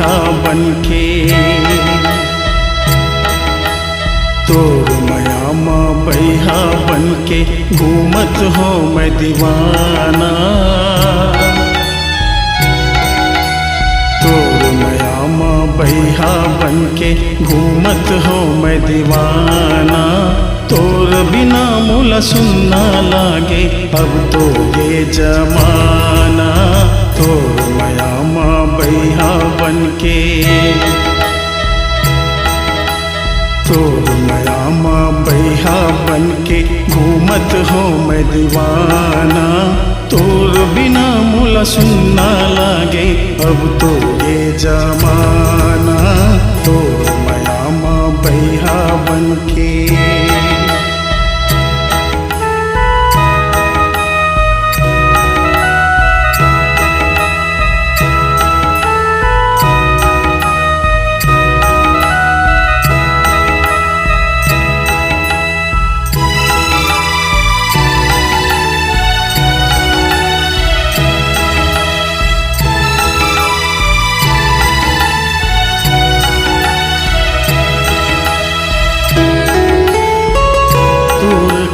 बैहा बनके। तोर माया माँ बैहा बनके घूमत हो मैं दीवाना। तोर माया माँ बैहा बनके घूमत हो मैं दीवाना। तोर बिना मुला सुनना लागे अब तो ये जमाना। तोर माया माँ बैहा बनके। तोर माया माँ बैहा बनके घूमत हो मैं दीवाना। तोर बिना मुला सुनना लागे अब तो ये जमाना। तोर माया माँ बैहा बनके।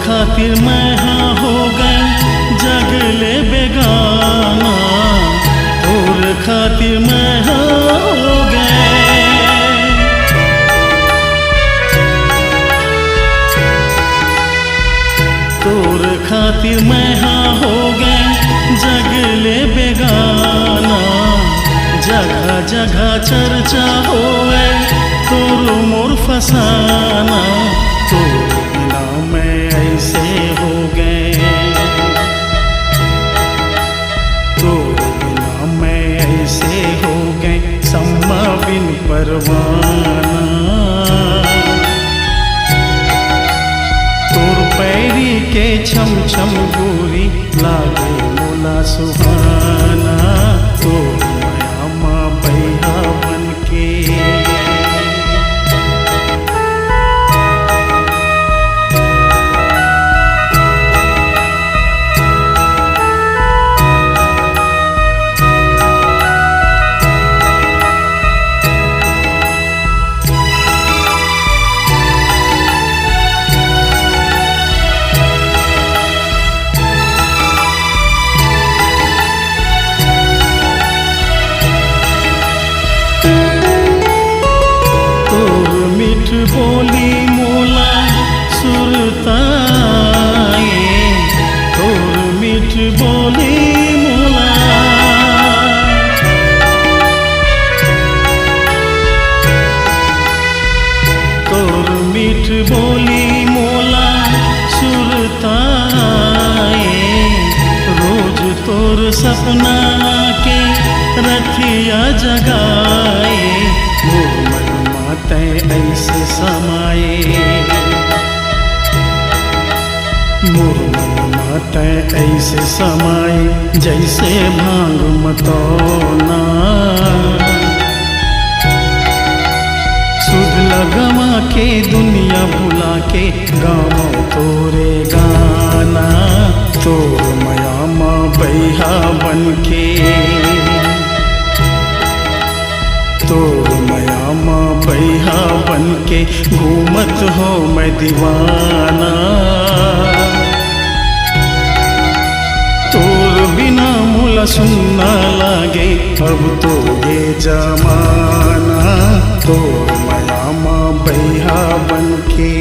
खातिर मैं हाँ हो गए जगले बेगाना। तोर खातिर मैं हाँ हो गए। तोर खातिर मैं हाँ हो गए जगले बेगाना। जगह जगह चर्चा होए तोर मोर फसाना। तोर बिना मैं ऐसे हो गए। तोर बिना मैं ऐसे हो गए सम्मा बिन परवाना। तोर पैरी के छम छम गोरी लागे मोला सुहाना। तोर माया माँ बैहा बनके। बोली मोला सुरताए। तोर मीठ बोली मोला। तोर मीठ बोली मोला सुरताए। रोज तोर सपना के रथिया जगाए। मोर मन माते ऐसे समाए। मोर मन माते ऐसे समाए जैसे भांग मतौना। सुध लगवा के दुनिया भुला के गाओ तोरे गाना। तोर माया माँ बैहा बनके। तोर माया माँ बैहा बनके घूमत हो मैं दीवाना। तोर बिना मुला सुनना लागे अब तो ये जमाना। तोर माया माँ बैहा बनके।